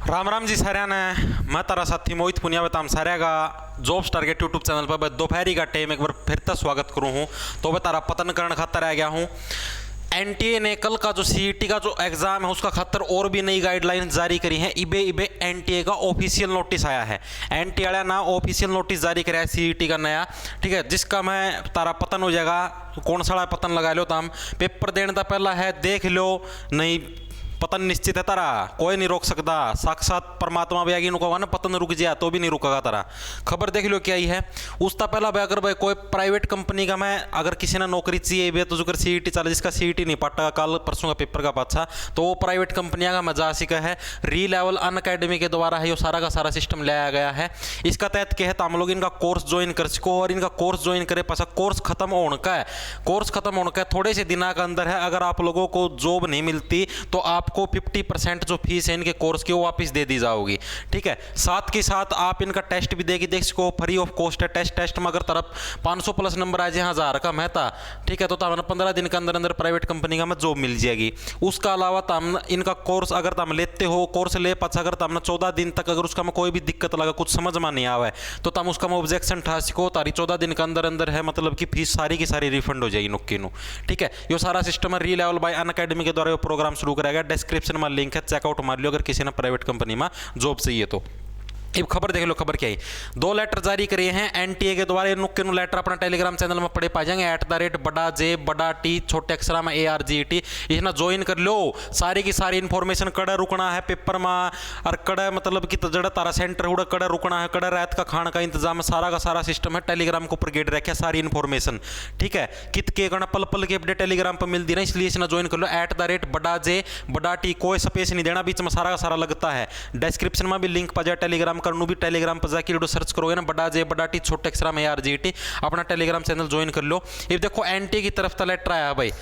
राम राम जी साਰਿਆਂ ने मैं तारा साथी मोहित पुनिया बताम सारे का जॉब्स टारगेट यूट्यूब चैनल पर दोपहरी का टाइम एक बार फिर से स्वागत करूँ हूँ। तो मैं तारा पतन करण खातर आ गया हूँ। एनटीए ने कल का जो सीईटी का जो एग्जाम है उसका खातर और भी नई गाइडलाइंस जारी करी हैं। इबे इबे एनटीए का ऑफिशियल नोटिस आया है। एनटीए वाला ना ऑफिशियल नोटिस जारी कराया है सीईटी का नया, ठीक है, जिसका मैं तारा पतन हो जाएगा। कौन सा पतन लगा लो ताम पेपर देने का पहला है देख लो, नहीं पतन निश्चित है तारा, कोई नहीं रोक सकता। साक्षात परमात्मा भी आगे कहा ना पतन रुक जाए तो भी नहीं रुकेगा तारा। खबर देख लो क्या ही है। उसका पहला भाई अगर भाई कोई प्राइवेट कंपनी का मैं अगर किसी ने नौकरी चाहिए भाई तो जो कर सीईटी चला जिसका सीईटी नहीं पाटा कल परसों का पेपर का पाछा, तो वो प्राइवेट कंपनियां का मजा सीखा है। री लेवल अन अकेडमी के द्वारा है ये सारा का सारा सिस्टम लाया गया है। इसका तहत क्या है तो हम लोग इनका कोर्स ज्वाइन कर सको और इनका कोर्स ज्वाइन करे पासा कोर्स खत्म होने का है। कोर्स खत्म होने का थोड़े से दिनों के अंदर है। अगर आप लोगों को जॉब नहीं मिलती तो आपको 50% जो फीस है इनके कोर्स की वो वापस दे दी जाओगी, ठीक है। साथ के साथ आप इनका टेस्ट भी देख सको, फ्री ऑफ कॉस्ट है। टेस्ट में अगर तरफ 500 प्लस नंबर आ जाए 1000 का महता, ठीक है, तो तमन 15 दिन के अंदर अंदर प्राइवेट कंपनी का में जॉब मिल जाएगी। उसका अलावा तम इनका कोर्स अगर तुम लेते हो, कोर्स ले पाछा अगर तुमने 14 दिन तक अगर उसका में कोई भी दिक्कत लगा, कुछ समझ में नहीं आवे तो तुम उसका में ऑब्जेक्शन ठा सको। तारी 14 दिन के अंदर अंदर है मतलब कि फीस सारी की सारी रिफंड हो जाएगी नुक्की नु, ठीक है। ये सारा सिस्टम है री लेवल बाय अन अकेडमी के द्वारा ये प्रोग्राम शुरू कराया गया। डिस्क्रिप्शन में लिंक है, चेकआउट मार लियो अगर किसी ने प्राइवेट कंपनी में जॉब चाहिए तो। अब खबर देख लो, खबर क्या है। 2 लेटर जारी करे हैं एनटीए के द्वारा। नुक्के नु लेटर अपना टेलीग्राम चैनल में पढ़े पा जाएंगे @बड़ा जे बड़ा टी छोटे अक्षर में ARGET। इसना ज्वाइन कर लो। सारी की सारी इन्फॉर्मेशन कड़े रुकना है पेपर में और कड़े मतलब कि जड़ा तारा सेंटर उड़ा कड़े रुकना है। कड़े रात का खाने का इंतजाम सारा का सारा सिस्टम है। टेलीग्राम को ऊपर गेट रखे सारी इन्फॉर्मेशन, ठीक है। कित के करना पल पल के अपडेट टेलीग्राम पर मिलती ना, इसलिए इसना ज्वाइन कर लो। @बड़ा जे बड़ा टी कोई स्पेस नहीं देना, बीच में सारा का सारा लगता है। डिस्क्रिप्शन में भी लिंक पा जाए टेलीग्राम करनू भी टेलीग्राम पर जाकर सर्च करोगे ना बड़ा जे बड़ा टी छोटे अक्षर में ARGET, अपना टेलीग्राम चैनल ज्वाइन कर लो। ये देखो एनटी की तरफ से लेटर आया भाई,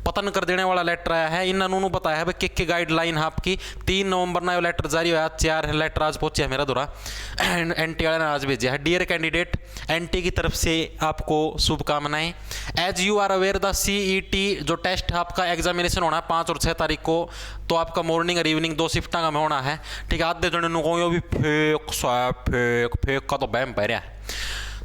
पतन कर देने वाला लेटर आया है। इन्होंने बताया है भाई के गाइडलाइन है आपकी। 3 नवंबर ना लेटर जारी हुआ, 4 लेटर आज पहुंचे है मेरा दौरा एनटी वाले ने आज भेजा है। डियर कैंडिडेट, एनटी की तरफ से आपको शुभकामनाएं। As you are aware the CET जो टेस्ट आपका एग्जामिनेशन होना है 5 और 6 तारीख को, तो आपका मॉर्निंग और इवनिंग 2 शिफ्टा का में होना है, ठीक है। आधे जने को भी फेक का तो बैम पै रहा है।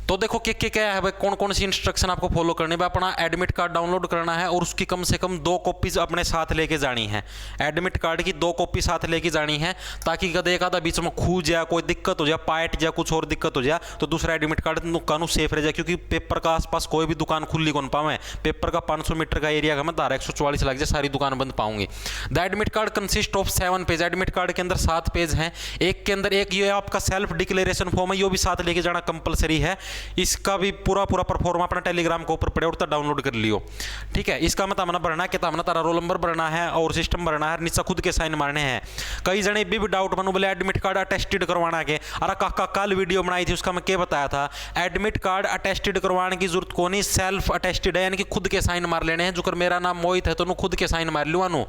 तो देखो क्या है भाई, कौन कौन सी इंस्ट्रक्शन आपको फॉलो करनी है। अपना एडमिट कार्ड डाउनलोड करना है और उसकी कम से कम 2 कॉपीज अपने साथ लेके जानी है। एडमिट कार्ड की 2 कॉपी साथ लेके जानी है ताकि कदे एक आधा बीच में खू जाए, कोई दिक्कत हो जाए, पाइट जाए, कुछ और दिक्कत हो जाए तो दूसरा एडमिट कार्ड कानू सेफ रह जाए। क्योंकि पेपर का आसपास कोई भी दुकान खुली कौन पावे। पेपर का 500 मीटर का एरिया का मैं धारा 144 लग जाए सारी दुकान बंद पाऊंगी। The admit card consist of 7 page. Admit card के अंदर 7 पेज हैं। एक के अंदर एक ये आपका सेल्फ डिक्लेरेशन फॉर्म है, ये भी साथ लेके जाना कंपलसरी है। इसका भी पूरा परफॉर्म अपना टेलीग्राम के ऊपर पड़े और डाउनलोड कर लियो, ठीक है। इसका मतलब भरना के तामना तारा रोल नंबर भरना है और सिस्टम भरना है, नीचे खुद के साइन मारने हैं। कई जने भी डाउट बनू बोले एडमिट कार्ड अटेस्टेड करवाना के। अरे काका कल वीडियो बनाई थी उसका मैं क्या बताया था, एडमिट कार्ड अटेस्टेड करवाने की जरूरत को नहीं, सेल्फ अटेस्टेड है यानी कि खुद के साइन मार लेने हैं। जो कर मेरा नाम मोहित है तो खुद के साइन मार लू,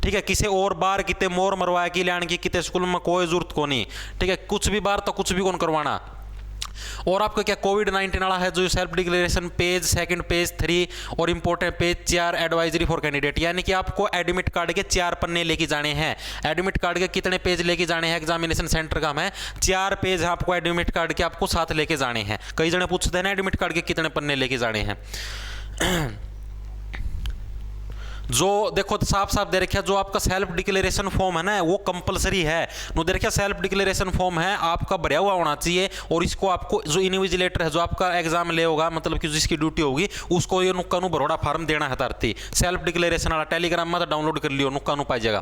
ठीक है। किसी और बार कितने मोर मरवाया कि लाने की कितने स्कूल में कोई जरूरत को नहीं, ठीक है। कुछ भी बार तो कुछ भी कौन करवाना। और आपका क्या कोविड-19 वाला है जो सेल्फ डिक्लेरेशन पेज 2 पेज 3 और important page 4 advisory for candidate, यानी कि आपको एडमिट कार्ड के 4 पन्ने लेके जाने हैं। एडमिट कार्ड के कितने पेज लेके जाने हैं एग्जामिनेशन सेंटर का में 4 पेज आपको एडमिट कार्ड के आपको साथ लेके जाने हैं। कई जने पूछते हैं ना एडमिट कार्ड के कितने पन्ने लेके जाने हैं। जो देखो साफ साफ दे रखा जो आपका सेल्फ डिक्लेरेशन फॉर्म है ना वो कंपलसरी है। नो दे रखा सेल्फ डिक्लेरेशन फॉर्म है आपका भरा हुआ होना चाहिए और इसको आपको जो इन्विजिलेटर है जो आपका एग्जाम ले होगा मतलब कि जिसकी ड्यूटी होगी उसको ये नुक्का नु भरोड़ा फार्म देना है। तरती सेल्फ डिक्लेरेशन वाला टेलीग्राम में तो डाउनलोड कर लियो, नुक्का नु पाई जाएगा।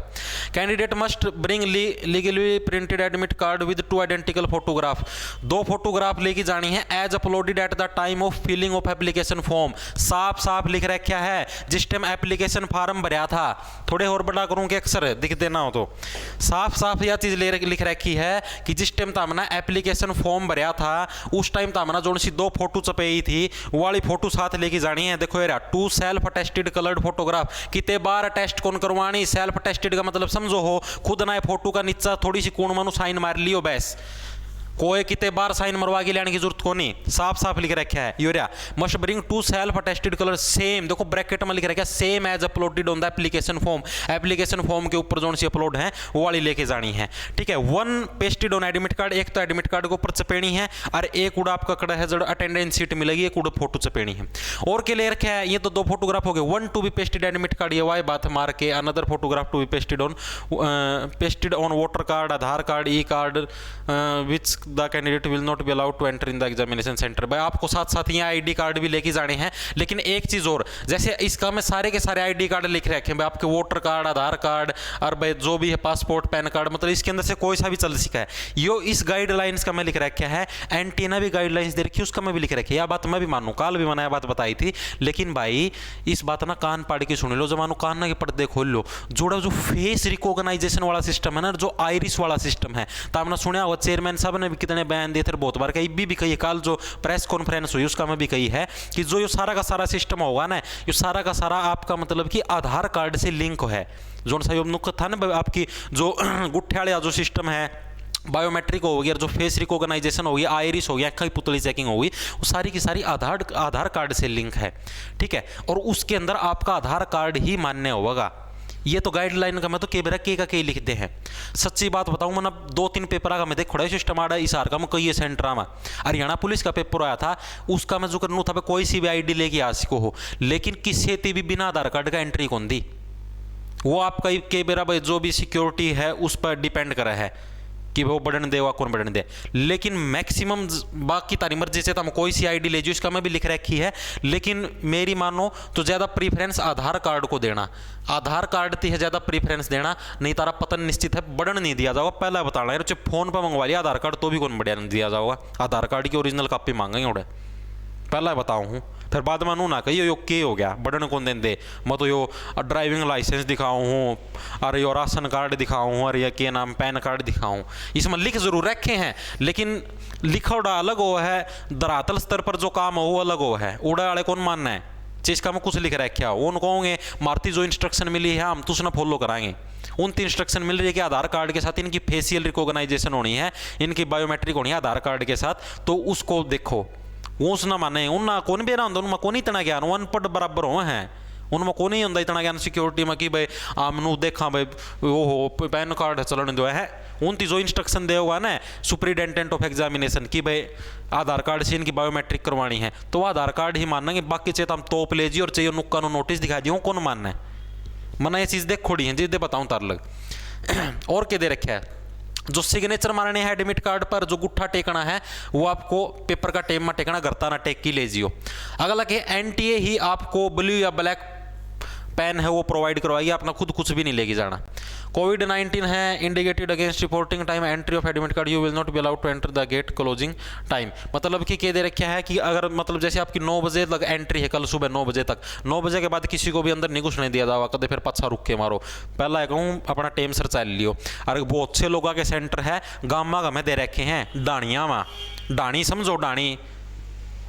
Candidate must bring legally printed admit card with 2 identical photograph. 2 photograph लेके जानी है as uploaded at the time of filling of application form. साफ साफ लिख रखा है जिस टाइम एप्लीकेशन फार्म भरया था, थोड़े और बड़ा करूं कि अक्सर दिखते ना हो तो साफ साफ यह चीज लिख रखी है कि जिस टाइम तामना एप्लीकेशन फॉर्म भरया था उस टाइम तामना जो सी 2 फोटो चपेई थी वो वाली फोटो साथ लेके जानी है। देखो यार 2 सेल्फ अटेस्टेड कलर्ड फोटोग्राफ। कितने बार अटेस्ट कौन करवानी, सेल्फ अटेस्टेड का मतलब समझो हो खुद ना फोटो का नीचा थोड़ी सी कोण मानो साइन मार लियो बस। कोई किते बार साइन मरवा के लेने की जरूरत को नहीं, साफ साफ लिख रखा है यूरिया must bring two self attested colour same, देखो ब्रैकेट में लिख रखा है same as uploaded on the application form, application form के ऊपर जो सी अपलोड है वो वाली लेके जानी है, ठीक है। One pasted on admit card, एक तो एडमिट कार्ड के ऊपर चपेनी है और एक उड़ा आपका कड़ा है जड़ अटेंडेंस सीट मिलेगी, एक उड़ा फोटो चपेनी है। और के ले रखा है ये तो दो फोटोग्राफ हो गए, one to be pasted admit card, ये वाई बात मार के, another photograph to be pasted on voter card, Aadhaar card, e card which the candidate will not be allowed to enter in the examination centre. भाई आपको साथ साथ यहाँ आईडी कार्ड भी लेके जाने हैं, लेकिन एक चीज और, जैसे इसका मैं सारे के सारे आईडी कार्ड लिख रखे हैं भाई, आपके वोटर कार्ड, आधार कार्ड और भाई जो भी है पासपोर्ट, पैन कार्ड, मतलब इसके अंदर से कोई सा भी चल सका है। यो इस गाइडलाइंस का मैं लिख रखा है, एंटीना भी गाइडलाइंस दे रखी है उसका मैं भी लिख रखी है। यह बात मैं भी मानूं, काल भी मैंने बात बताई थी, लेकिन भाई इस बात ना कान पाड़ के सुन लो, जो मानो कान के पर्दे खोल लो, जोड़ा जो फेस रिकॉग्नाइजेशन वाला सिस्टम है ना, जो आइरिस वाला सिस्टम है, तो आपने सुना होगा चेयरमैन साहब ने भी कितने बयान दिए थे बहुत बार, कहीं भी कही, कल जो प्रेस कॉन्फ्रेंस हुई उसका मैं भी कही है कि जो ये सारा का सारा सिस्टम होगा ना, ये सारा का सारा आपका मतलब कि आधार कार्ड से लिंक है। जो सा नुक था ना आपकी जो गुट्ठे वाले जो सिस्टम है, बायोमेट्रिक हो गया, जो फेस रिकॉग्नाइजेशन हो गया, आइरिस हो गया, कई पुतली चेकिंग हो गई, वो सारी की सारी आधार कार्ड से लिंक है, ठीक है। और उसके अंदर आपका आधार कार्ड ही मान्य होगा। ये तो गाइडलाइन का मैं तो केबरा के का के लिखते हैं। सच्ची बात बताऊं, मैंने 2-3 पेपर का मैं देख खड़ा सिस्टम आड़ा इस हार का मैं कई सेंटर में हरियाणा पुलिस का पेपर आया था, उसका मैं जो करनू था कोई सी भी आईडी लेके आ सको हो, लेकिन किसी भी बिना आधार कार्ड का एंट्री कौन दी, वो आपका केबरा भाई जो भी सिक्योरिटी है उस पर डिपेंड करा है कि वो बढ़न दे वा कौन बढ़न दे। लेकिन मैक्सिमम बाकी तारी मर्जी से तुम कोई सी आईडी ले जो, इसका मैं भी लिख रखी है, लेकिन मेरी मानो तो ज़्यादा प्रीफरेंस आधार कार्ड को देना, आधार कार्ड थी है ज़्यादा प्रीफरेंस देना, नहीं तारा पतन निश्चित है, बढ़न नहीं दिया जाएगा। पहला बताना यार, फोन पर मंगवा लिया आधार कार्ड तो भी कौन बढ़िया नहीं दिया जाएगा, आधार कार्ड की ओरिजिनल कॉपी मांगेंगे उड़े, पहला बताऊँ हूँ, फिर बाद में ना कही यो के हो गया बटन कौन देंदे, मैं तो यो ड्राइविंग लाइसेंस दिखाऊँ हूँ, अरे यो राशन कार्ड दिखाऊँ हूँ, अरे ये के नाम पैन कार्ड दिखाऊँ, इसमें लिख जरूर रखे हैं, लेकिन लिखा उड़ा अलग हो है, धरातल स्तर पर जो काम हो वो अलग हो है, उड़ा वाले कौन मानना है चीज़ का मैं कुछ लिख रखा हो, उन कहोगे मारती जो इंस्ट्रक्शन मिली है हम तो उसने फॉलो कराएंगे। उन इंस्ट्रक्शन मिल रही है कि आधार कार्ड के साथ इनकी फेशियल रिकॉग्नाइजेशन होनी है, इनकी बायोमेट्रिक होनी है आधार कार्ड के साथ, तो उसको देखो उस ना माने उनना कौन भी रहा उनमें कौन इतना ज्ञान, अनपढ़ बराबर हो हैं, उनमें कौन ही होता इतना ज्ञान सिक्योरिटी में कि भाई आमनू देखा भाई वो हो पैन कार्ड चलन जो है, उन जो इंस्ट्रक्शन दे होगा ना सुपरिटेंडेंट ऑफ एग्जामिनेशन की भाई आधार कार्ड से इनकी बायोमेट्रिक करवानी है, तो वो आधार कार्ड ही मानना है, बाकी चाहिए तो हम तोप ले जी और चाहिए नुक्का नोटिस दिखा दियो कौन मानना है, मना ये चीज़ देख खोड़ी है जी दे बताऊँ तार लग। और क्या दे रखे है, जो सिग्नेचर मारने हैं एडमिट कार्ड पर, जो गुट्ठा टेकना है वो आपको पेपर का टेम में टेकना, गरता ना टेक की ले जियो। अगला कि एनटीए ही आपको ब्लू या ब्लैक पेन है वो प्रोवाइड करवाइए, अपना खुद कुछ भी नहीं लेके जाना। कोविड-19 है indicated against reporting time entry of admit card, you will not be allowed to enter the gate closing time, मतलब कि दे रखा है कि अगर मतलब जैसे आपकी 9 बजे तक एंट्री है, कल सुबह 9 बजे तक, 9 बजे के बाद किसी को भी अंदर नहीं घुसने दिया जाएगा, कदे फिर पच्छा रुक के मारो, पहला कहूँ अपना टेम सर चल लियो। और बहुत से लोगों के सेंटर है गामा का में दे रखे हैं डाणिया में, डाणी समझो डाणी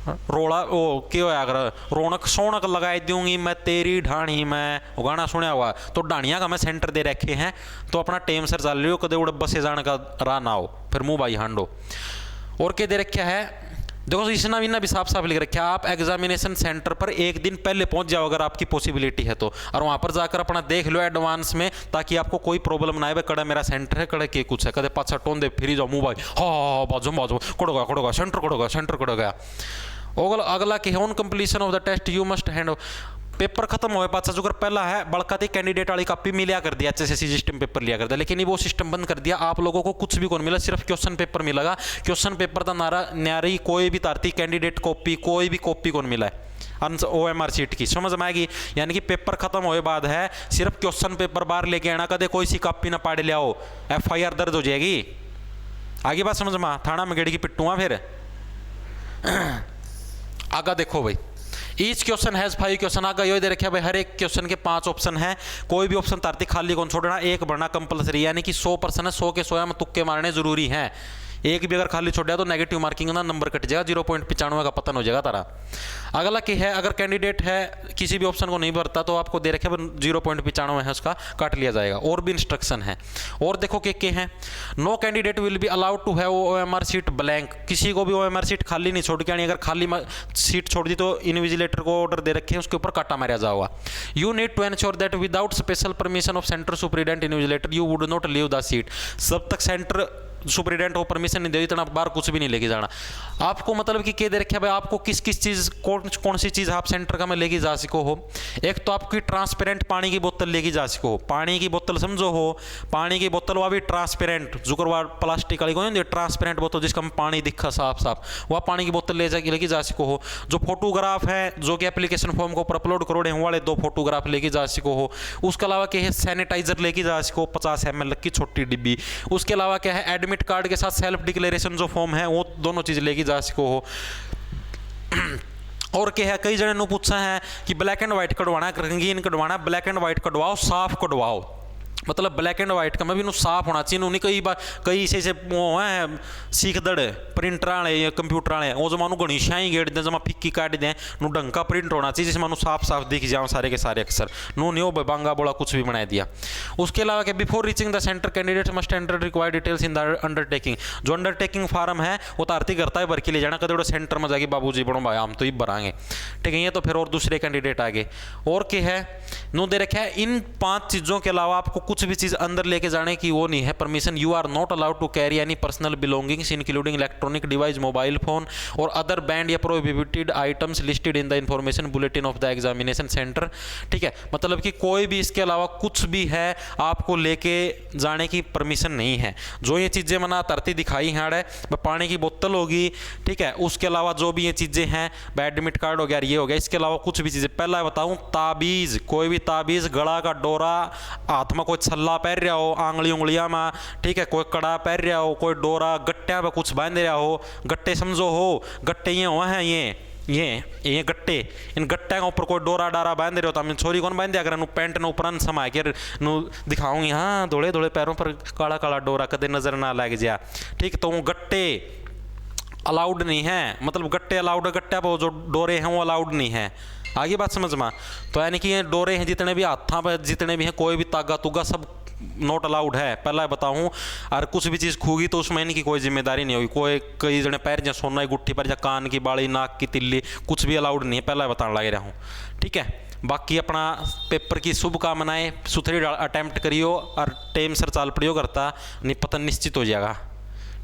रोड़ा ओ क्यों अगर रौनक सोनक लगाई दूंगी मैं तेरी ढाणी में, वो गाना सुना हुआ, तो डाणिया का मैं सेंटर दे रखे हैं, तो अपना टेम सर चल लियो, कदे उड़ बसे जाने का राह ना हो, फिर मुँह भाई हांडो। और क्या दे रखा है देखो, इसना भी ना भी साफ साफ लिख रखा है, आप एग्जामिनेशन सेंटर पर एक दिन पहले पहुंच जाओ अगर आपकी पॉसिबिलिटी है तो, और वहाँ पर जाकर अपना देख लो एडवांस में, ताकि आपको कोई प्रॉब्लम ना आए, कड़ा मेरा सेंटर है कड़े के कुछ है, कदे पाछा टोन दे फिर जाओ मुँह भाई हाँ बाजू बाजू कड़ोगा सेंटर कड़ो गया। अगला कि on completion of the test you must hand, paper खत्म हुए पाचा जो पहला है बड़का थी कैंडिडेट वाली कॉपी मिलिया कर दिया, एचएसएससी सिस्टम पेपर लिया करता, लेकिन ये वो सिस्टम बंद कर दिया, आप लोगों को कुछ भी कौन मिला, सिर्फ क्वेश्चन पेपर मिलेगा। क्वेश्चन पेपर का नारी कोई भी तारती कैंडिडेट कॉपी कोई भी कॉपी कौन मिला है OMR सीट की, समझ में आएगी। यानी कि पेपर खत्म होए बाद है सिर्फ क्वेश्चन पेपर बाहर लेके आना, कदे कोई सी कॉपी ना पाड़ लिया हो, FIR दर्ज हो जाएगी। आगे बात समझ में, थाना में गेड़ी की पिट्टूआ फिर आगा देखो भाई, ईच क्वेश्चन हैज 5 क्वेश्चन, आगा यो दे रखे भाई हर एक क्वेश्चन के 5 ऑप्शन है, कोई भी ऑप्शन तारती खाली कौन छोड़ना, एक भरना कंपलसरी, यानी कि 100% है, 100 के 100 में तुक्के मारने जरूरी हैं। एक भी अगर खाली छोड़ दिया तो नेगेटिव मार्किंग ना नंबर कट जाएगा, 0.95 का पतन हो जाएगा तारा। अगला क्या है, अगर कैंडिडेट है किसी भी ऑप्शन को नहीं भरता तो आपको दे रखे 0.95 है उसका काट लिया जाएगा। और भी इंस्ट्रक्शन है। और देखो क्या है, no candidate will be allowed to have OMR sheet blank, किसी को भी OMR सीट खाली नहीं छोड़ के आनी, अगर खाली सीट छोड़ दी तो इन्विजिलेटर को ऑर्डर दे रखे हैं उसके ऊपर काटा मारा जाएगा। You need to ensure that without special permission of centre superintendent invigilator you would not leave the seat, जब तक सेंटर सुपरिटेंडेंट को परमिशन नहीं दे इतना बार कुछ भी नहीं लेके जाना। आपको मतलब कि क्या दे रखे भाई, आपको किस किस चीज़ कौन सी चीज़ आप सेंटर का में लेके जा सको हो। एक तो आपकी ट्रांसपेरेंट पानी की बोतल लेके जा सको हो, पानी की बोतल समझो हो, पानी की बोतल वह भी ट्रांसपेरेंट, जुकरवार प्लास्टिक वाली को ट्रांसपेरेंट बोतल जिसका पानी दिखा साफ साफ, वह पानी की बोतल लेके जा सको हो। जो फोटोग्राफ है जो कि एप्लीकेशन फॉर्म के ऊपर अपलोड करोड़े वाले 2 फोटोग्राफ लेके जा सको हो। उसके अलावा क्या है, सैनिटाइजर लेके जा सको 50 ml की छोटी डिब्बी। उसके अलावा क्या है, एडमिट कार्ड के साथ सेल्फ डिक्लेरेशन जो फॉर्म है वो दोनों चीज लेके जा सको हो। और क्या है, कई जने पूछा है कि ब्लैक एंड व्हाइट कटवाना, रंगीन कटवाना, ब्लैक एंड व्हाइट कटवाओ, साफ कटवाओ। मतलब ब्लैक एंड व्हाइट का मैं भी साफ होना चाहिए। उन्हें कई से वो है सीख दड़ प्रिंटर वाले या कंप्यूटर वाले वो जो मानू घनी शाही गेट दें, जमा फिक्की काट दें, नु ढंग का प्रिंट होना चाहिए जिसमें मानू साफ साफ दिख जाओ सारे के सारे अक्षर। नो नहीं हो बांगा बोला कुछ भी बना दिया। उसके अलावा क्या, before reaching the centre candidate must enter required details in the undertaking, जो अंडरटेकिंग फार्म है वो तारती करता है भर के ले जाना, कदे सेंटर में जाके बाबूजी बड़ो भाई हम तो ही भराएंगे, ठीक है। ये तो फिर और दूसरे कैंडिडेट आगे। और क्या है, नो दे रखा है इन 5 चीज़ों के अलावा आपको कुछ भी चीज़ अंदर लेके जाने की वो नहीं है permission. You are not allowed to carry any personal belongings including electronic device, mobile phone और अदर बैंड या prohibited items listed in the information bulletin of the examination centre, ठीक है। मतलब कि कोई भी इसके अलावा कुछ भी है आपको लेके जाने की परमिशन नहीं है। जो ये चीज़ें मना तरती दिखाई हैं, पानी की बोतल होगी, ठीक है। उसके अलावा जो भी ये चीज़ें हैं, एडमिट कार्ड हो गया, ये हो गया, इसके अलावा कुछ भी चीज़ें। पहला बताऊँ, ताबीज़, कोई भी ताबीज़, गला का डोरा, हाथ में कोई छल्ला पहन रहा हो, आंगली उंगलियां में, ठीक है, कोई कड़ा पहन रहा हो, कोई डोरा गट्टिया पे कुछ बांध रहा हो, गट्टे समझो हो, गट्टे ये हुआ है, ये गट्टे, इन गट्टे के ऊपर कोई डोरा डारा बांध रहे हो तो हम छोरी कौन बांध दिया अगर नु पैंट ने ऊपर समा के नु दिखाऊंगी, हाँ धोले धोले पैरों पर काला काला डोरा कदे नजर ना लग जाए, ठीक। तो वो गट्टे अलाउड नहीं है, मतलब गट्टे अलाउड है, गट्टे पर जो डोरे हैं वो अलाउड नहीं है। आगे बात समझ में। तो यानी कि ये डोरे हैं जितने भी हाथा पर जितने भी हैं, कोई भी तागा तुगा सब नॉट अलाउड है, पहला बताऊं। और कुछ भी चीज़ खूगी तो उसमें इनकी कोई जिम्मेदारी नहीं होगी। कोई कई जने पैर या सोना की गुट्ठी पर या कान की बाली, नाक की तिल्ली, कुछ भी अलाउड नहीं है, पहला बताने लग रहा हूँ, ठीक है। बाकी अपना पेपर की शुभकामनाएं, सुथरी अटैम्प्ट करियो और टाइम सर चाल पड़ियो करता, नहीं पतन निश्चित हो जाएगा,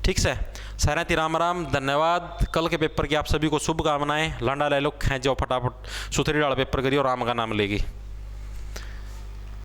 ठीक से। सारा राम राम, धन्यवाद। कल के पेपर की आप सभी को शुभकामनाएं। लांडा ले लो, खेच जाओ फटाफट, सुथरी डाल पेपर करियो, राम का नाम लेगी।